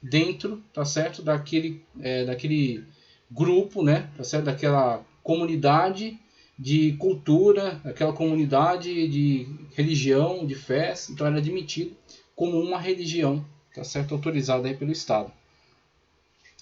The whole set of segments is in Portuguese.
dentro, tá certo, daquele grupo, né, tá certo, daquela comunidade de cultura, aquela comunidade de religião, de fé. Então era admitido como uma religião, tá certo, autorizada aí pelo Estado.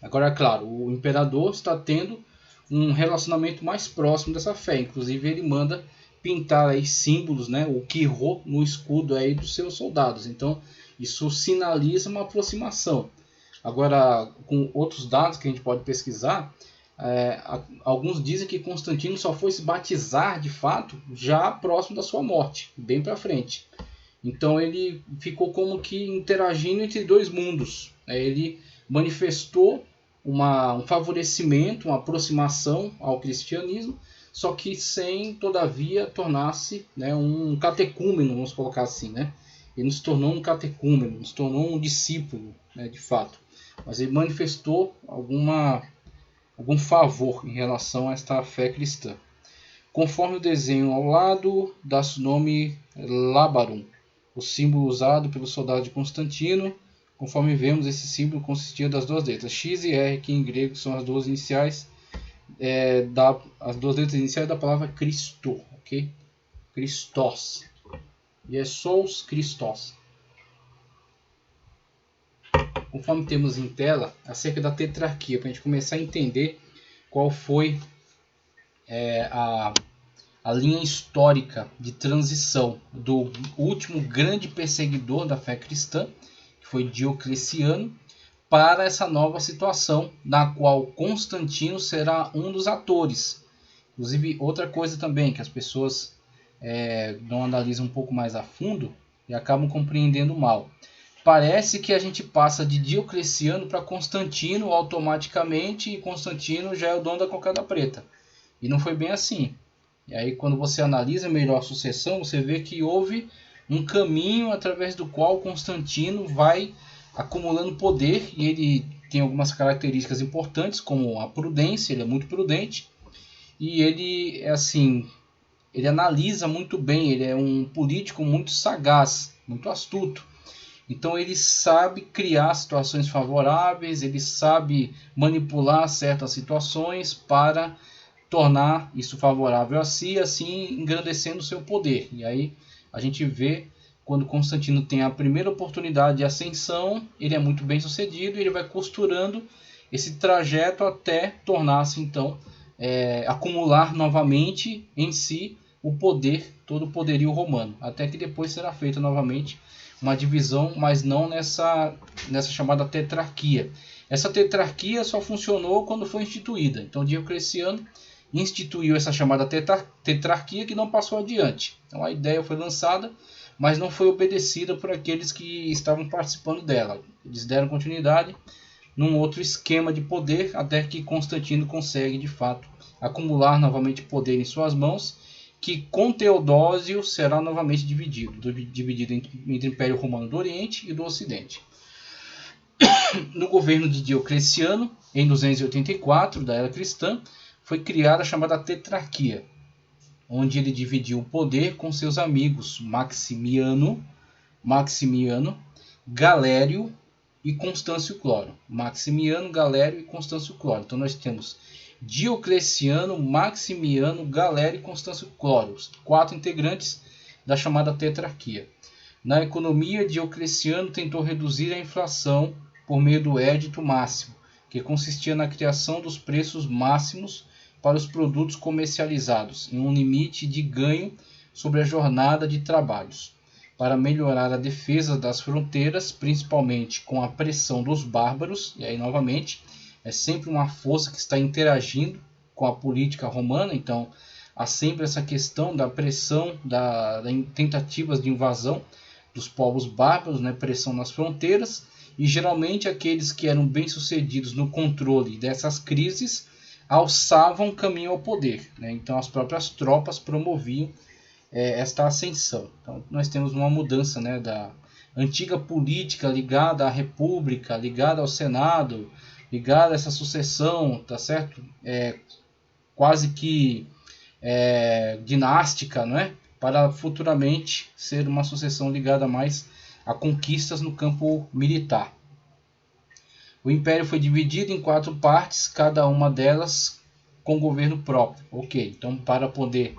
Agora, é claro, o imperador está tendo um relacionamento mais próximo dessa fé. Inclusive, ele manda pintar aí símbolos, né, o Kiro no escudo aí dos seus soldados. Então, isso sinaliza uma aproximação. Agora, com outros dados que a gente pode pesquisar, alguns dizem que Constantino só foi se batizar de fato já próximo da sua morte, bem para frente. Então ele ficou como que interagindo entre dois mundos. Ele manifestou um favorecimento, uma aproximação ao cristianismo, só que sem, todavia, tornar-se, né, um catecúmeno, vamos colocar assim. Né? Ele não se tornou um catecúmeno, não se tornou um discípulo, né, de fato. Mas ele manifestou algum favor em relação a esta fé cristã. Conforme o desenho ao lado, dá-se o nome Labarum, o símbolo usado pelo soldado de Constantino. Conforme vemos, esse símbolo consistia das duas letras X e R, que em grego são as duas iniciais, as duas letras iniciais da palavra Cristo, ok? Christos. Jesus Christos. Conforme temos em tela, acerca da tetrarquia, para a gente começar a entender qual foi a linha histórica de transição do último grande perseguidor da fé cristã, que foi Diocleciano, para essa nova situação, na qual Constantino será um dos atores. Inclusive, outra coisa também que as pessoas não analisam um pouco mais a fundo e acabam compreendendo mal. Parece que a gente passa de Diocleciano para Constantino automaticamente, e Constantino já é o dono da cocada preta. E não foi bem assim. E aí, quando você analisa melhor a sucessão, você vê que houve um caminho através do qual Constantino vai acumulando poder, e ele tem algumas características importantes, como a prudência. Ele é muito prudente, e ele ele analisa muito bem, ele é um político muito sagaz, muito astuto. Então ele sabe criar situações favoráveis, ele sabe manipular certas situações para tornar isso favorável a si, assim engrandecendo o seu poder. E aí a gente vê, quando Constantino tem a primeira oportunidade de ascensão, ele é muito bem sucedido e ele vai costurando esse trajeto até tornar-se, então, acumular novamente em si o poder, todo o poderio romano, até que depois será feita novamente uma divisão, mas não nessa chamada tetrarquia. Essa tetrarquia só funcionou quando foi instituída. Então Diocleciano instituiu essa chamada tetrarquia, que não passou adiante. Então a ideia foi lançada, mas não foi obedecida por aqueles que estavam participando dela. Eles deram continuidade num outro esquema de poder, até que Constantino consegue de fato acumular novamente poder em suas mãos, que com Teodósio será novamente dividido entre o Império Romano do Oriente e do Ocidente. No governo de Diocleciano, em 284 da era cristã, foi criada a chamada tetrarquia, onde ele dividiu o poder com seus amigos Maximiano, Galério e Constâncio Cloro. Maximiano, Galério e Constâncio Cloro. Então nós temos Diocleciano, Maximiano, Galério e Constâncio Cloro, os 4 integrantes da chamada tetrarquia. Na economia, Diocleciano tentou reduzir a inflação por meio do Édito Máximo, que consistia na criação dos preços máximos para os produtos comercializados, em um limite de ganho sobre a jornada de trabalhos, para melhorar a defesa das fronteiras, principalmente com a pressão dos bárbaros. E aí, novamente, é sempre uma força que está interagindo com a política romana. Então há sempre essa questão da pressão, da tentativas de invasão dos povos bárbaros, né? Pressão nas fronteiras, e geralmente aqueles que eram bem-sucedidos no controle dessas crises alçavam caminho ao poder, né? Então as próprias tropas promoviam esta ascensão. Então nós temos uma mudança, né, da antiga política ligada à república, ligada ao Senado, ligada a essa sucessão, tá certo? Quase que dinástica, não é? Para futuramente ser uma sucessão ligada mais a conquistas no campo militar. O império foi dividido em 4 partes, cada uma delas com governo próprio. Ok, então para poder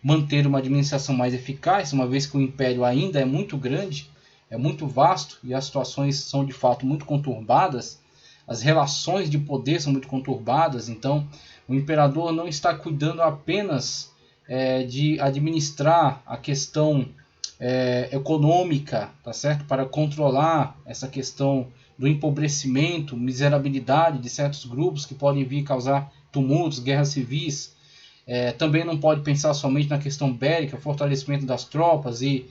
manter uma administração mais eficaz, uma vez que o império ainda é muito grande, é muito vasto e as situações são de fato muito conturbadas, as relações de poder são muito conturbadas, então o imperador não está cuidando apenas de administrar a questão econômica, tá certo? Para controlar essa questão do empobrecimento, miserabilidade de certos grupos que podem vir causar tumultos, guerras civis. Também não pode pensar somente na questão bélica, fortalecimento das tropas e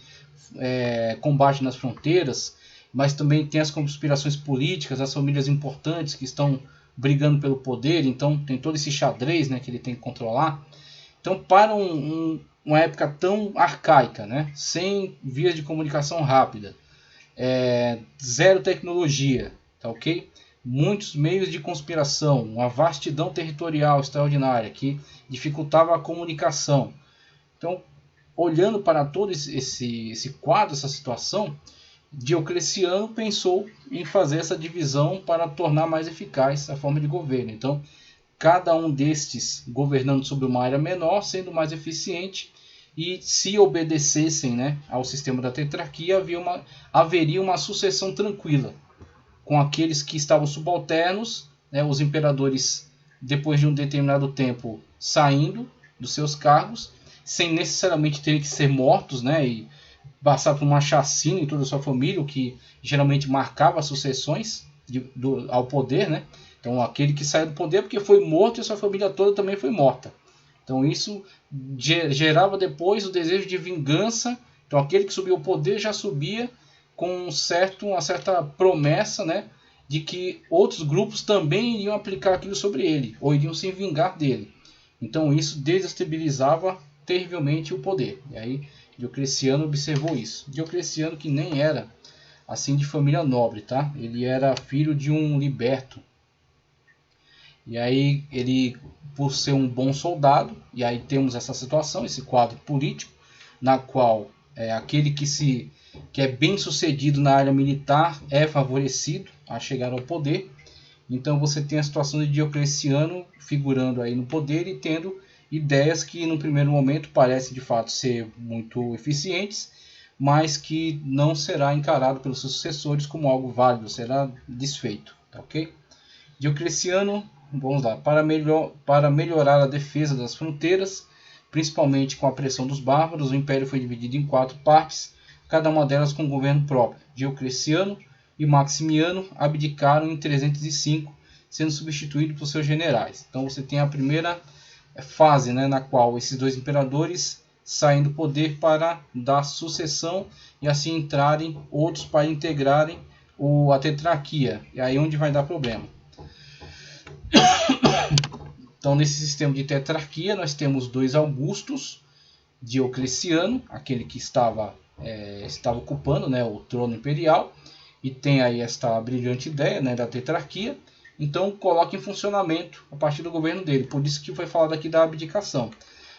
combate nas fronteiras, mas também tem as conspirações políticas, as famílias importantes que estão brigando pelo poder, então tem todo esse xadrez, né, que ele tem que controlar. Então, para uma época tão arcaica, né, sem vias de comunicação rápida, zero tecnologia, tá ok? Muitos meios de conspiração, uma vastidão territorial extraordinária que dificultava a comunicação. Então, olhando para todo esse quadro, essa situação, Diocleciano pensou em fazer essa divisão para tornar mais eficaz a forma de governo. Então, cada um destes governando sobre uma área menor, sendo mais eficiente, e se obedecessem, né, ao sistema da tetrarquia, haveria uma sucessão tranquila, com aqueles que estavam subalternos, né, os imperadores, depois de um determinado tempo, saindo dos seus cargos, sem necessariamente terem que ser mortos, né, e passar por uma chacina em toda a sua família, o que geralmente marcava as sucessões ao poder, né? Então aquele que saiu do poder porque foi morto e sua família toda também foi morta. Então isso gerava depois o desejo de vingança. Então aquele que subiu ao poder já subia com uma certa promessa, né, de que outros grupos também iriam aplicar aquilo sobre ele, ou iriam se vingar dele. Então isso desestabilizava terrivelmente o poder. E aí Diocleciano observou isso. Diocleciano, que nem era assim de família nobre, tá? Ele era filho de um liberto. E aí ele, por ser um bom soldado, e aí temos essa situação, esse quadro político, na qual aquele que é bem sucedido na área militar é favorecido a chegar ao poder. Então você tem a situação de Diocleciano figurando aí no poder e tendo ideias que no primeiro momento parecem de fato ser muito eficientes, mas que não será encarado pelos seus sucessores como algo válido, será desfeito, tá ok? Diocleciano, vamos lá, para melhorar a defesa das fronteiras, principalmente com a pressão dos bárbaros, o império foi dividido em 4 partes, cada uma delas com governo próprio. Diocleciano e Maximiano abdicaram em 305, sendo substituídos por seus generais. Então você tem a primeira fase, né, na qual esses dois imperadores saem do poder para dar sucessão e assim entrarem outros para integrarem a tetrarquia. E aí onde vai dar problema. Então nesse sistema de tetrarquia nós temos 2 Augustos, Diocleciano, aquele que estava ocupando, né, o trono imperial, e tem aí esta brilhante ideia, né, da tetrarquia. Então coloca em funcionamento a partir do governo dele. Por isso que foi falado aqui da abdicação.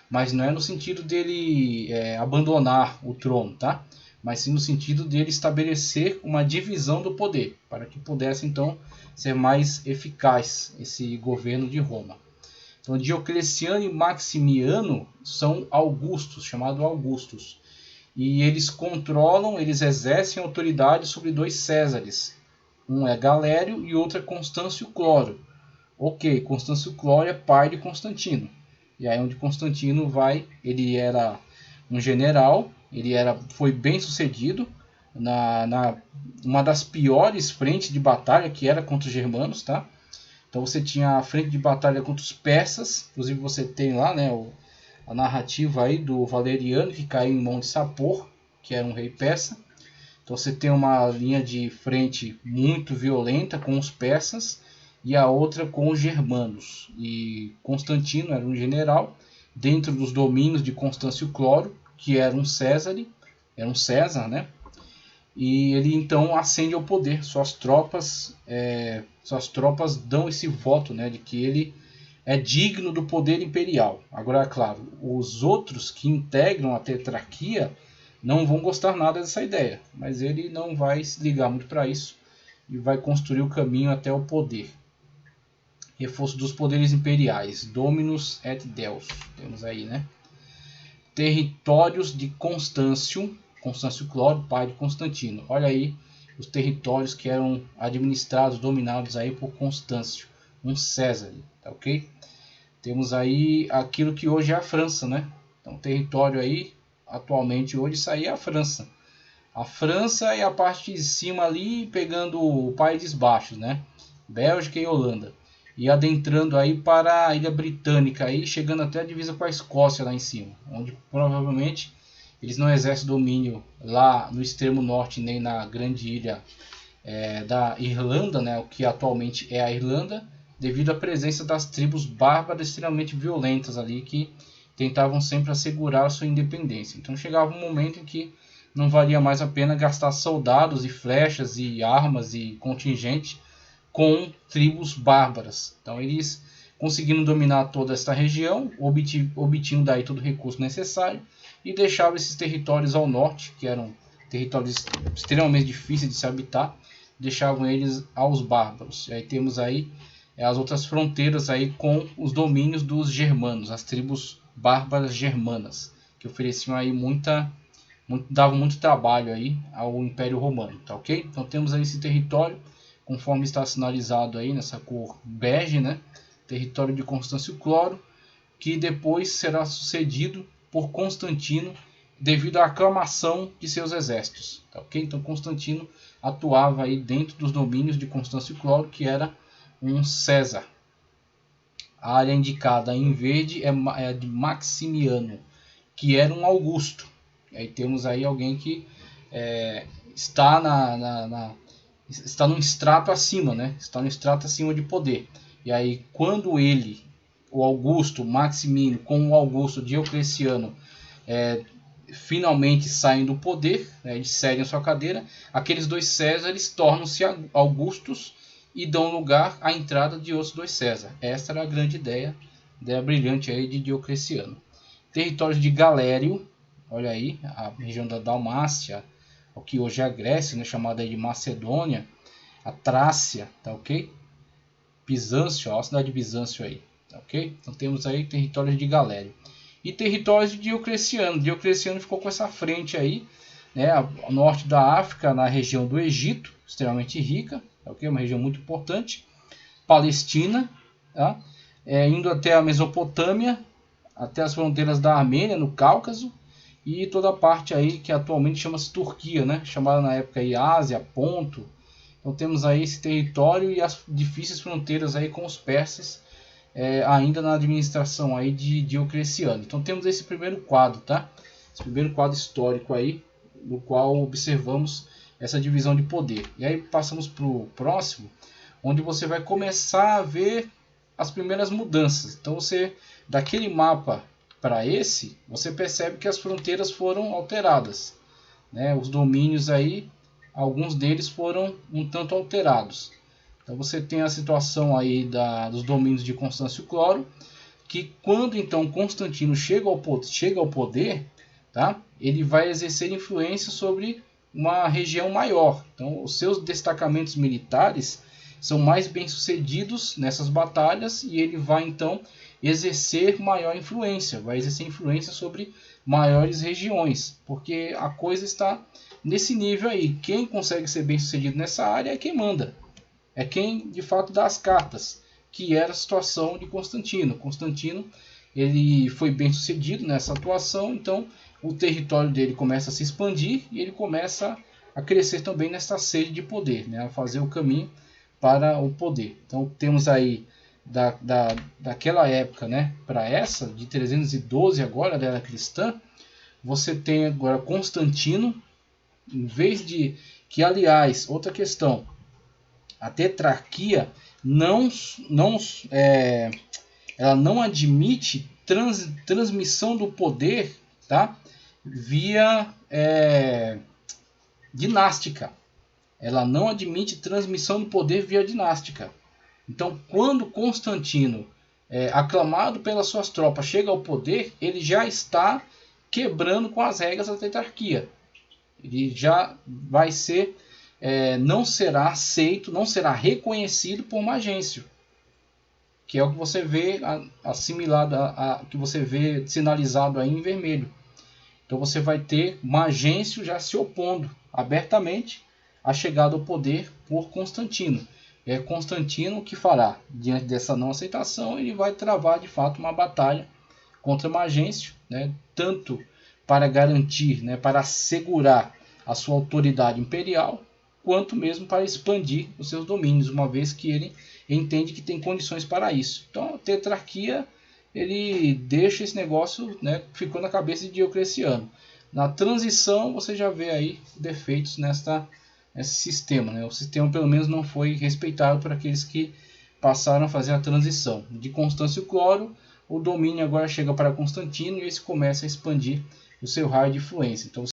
Mas não é no sentido dele abandonar o trono, tá? Mas sim no sentido dele estabelecer uma divisão do poder, para que pudesse então ser mais eficaz esse governo de Roma. Então Diocleciano e Maximiano são Augustos, chamados Augustos. E eles exercem autoridade sobre 2 Césares. Um é Galério e outro é Constâncio Cloro. Ok, Constâncio Cloro é pai de Constantino. E aí onde Constantino vai, ele era um general, foi bem sucedido na uma das piores frentes de batalha, que era contra os germanos, tá? Então você tinha a frente de batalha contra os persas, inclusive você tem lá, né, a narrativa aí do Valeriano, que caiu em mão de Sapor, que era um rei persa. Então você tem uma linha de frente muito violenta com os persas e a outra com os germanos. E Constantino era um general dentro dos domínios de Constâncio Cloro, que era um César, né? E ele então ascende ao poder. Suas tropas dão esse voto, né, de que ele é digno do poder imperial. Agora, é claro, os outros que integram a tetrarquia não vão gostar nada dessa ideia, mas ele não vai se ligar muito para isso. e vai construir o caminho até o poder. Reforço dos poderes imperiais, Dominus et Deus, temos aí, né? Territórios de Constâncio Clódio, pai de Constantino. Olha aí os territórios que eram administrados, dominados aí por Constâncio, um César, tá ok? Temos aí aquilo que hoje é a França, né? Então, território aí, atualmente hoje, isso aí é a França. A França e a parte de cima ali, pegando Países Baixos, né? Bélgica e Holanda. E adentrando aí para a Ilha Britânica, aí, chegando até a divisa com a Escócia lá em cima. Onde provavelmente eles não exercem domínio lá no extremo norte, nem na grande ilha da Irlanda, né? O que atualmente é a Irlanda, devido à presença das tribos bárbaras extremamente violentas ali, que tentavam sempre assegurar sua independência. Então chegava um momento em que não valia mais a pena gastar soldados e flechas e armas e contingente com tribos bárbaras. Então eles, conseguindo dominar toda esta região, obtinham daí todo o recurso necessário e deixavam esses territórios ao norte, que eram territórios extremamente difíceis de se habitar, deixavam eles aos bárbaros. E aí temos aí as outras fronteiras aí com os domínios dos germanos, as tribos bárbaras germanas, que ofereciam aí davam muito trabalho aí ao Império Romano, tá ok? Então temos aí esse território, conforme está sinalizado aí nessa cor bege, né? Território de Constâncio Cloro, que depois será sucedido por Constantino devido à aclamação de seus exércitos, tá ok? Então Constantino atuava aí dentro dos domínios de Constâncio Cloro, que era um César. A área indicada em verde é de Maximiano, que era um Augusto. E aí temos aí alguém que está está num extrato acima, né? Está no extrato acima de poder. E aí quando ele, o Augusto Maximino, com o Augusto Diocleciano, finalmente saem do poder, né? Eles cedem a sua cadeira, aqueles dois Césares tornam-se Augustos e dão lugar à entrada de outros dois César. Essa era a grande ideia brilhante aí de Diocleciano. Territórios de Galério, olha aí, a região da Dalmácia, o que hoje é a Grécia, né, chamada de Macedônia, a Trácia, tá ok? Bizâncio, ó, a cidade de Bizâncio aí, tá ok? Então temos aí territórios de Galério. E territórios de Diocleciano. Diocleciano ficou com essa frente aí, né, ao norte da África, na região do Egito, extremamente rica, tá ok? Uma região muito importante. Palestina, tá? Indo até a Mesopotâmia, até as fronteiras da Armênia, no Cáucaso, e toda a parte aí que atualmente chama-se Turquia, né? Chamada na época aí Ásia, Ponto. Então temos aí esse território e as difíceis fronteiras aí com os persas, ainda na administração aí de Diocleciano. Então temos esse primeiro quadro, tá? Esse primeiro quadro histórico aí, no qual observamos essa divisão de poder. E aí passamos para o próximo, onde você vai começar a ver as primeiras mudanças. Então você, daquele mapa para esse, você percebe que as fronteiras foram alteradas, né? Os domínios aí, alguns deles foram um tanto alterados. Então você tem a situação aí dos domínios de Constâncio Cloro, que quando então Constantino chega ao poder, tá? Ele vai exercer influência sobre uma região maior. Então os seus destacamentos militares são mais bem sucedidos nessas batalhas e ele vai então exercer maior influência, vai exercer influência sobre maiores regiões, porque a coisa está nesse nível aí. Quem consegue ser bem sucedido nessa área é quem manda, é quem de fato dá as cartas, que era a situação de Constantino. Constantino, ele foi bem sucedido nessa atuação, então o território dele começa a se expandir e ele começa a crescer também nessa sede de poder, né, a fazer o caminho para o poder. Então temos aí daquela época, né, para essa de 312 agora da era cristã, você tem agora Constantino, em vez de que, aliás, outra questão, a tetrarquia ela não admite transmissão do poder, tá, via dinástica. Ela não admite transmissão do poder via dinástica. Então, quando Constantino, aclamado pelas suas tropas, chega ao poder, ele já está quebrando com as regras da tetrarquia. Ele já vai ser não será aceito, não será reconhecido por Magêncio, que é o que você vê assimilado, que você vê sinalizado aí em vermelho. Então você vai ter Magêncio já se opondo abertamente à chegada ao poder por Constantino. É Constantino que fará, diante dessa não aceitação, ele vai travar de fato uma batalha contra Magêncio, né, tanto para garantir, né, para assegurar a sua autoridade imperial, quanto mesmo para expandir os seus domínios, uma vez que ele entende que tem condições para isso. Então a tetrarquia, ele deixa esse negócio, né, ficou na cabeça de Diocleciano. Na transição você já vê aí defeitos nesse sistema, né? O sistema pelo menos não foi respeitado por aqueles que passaram a fazer a transição. De Constâncio Cloro, o domínio agora chega para Constantino e esse começa a expandir o seu raio de influência. Então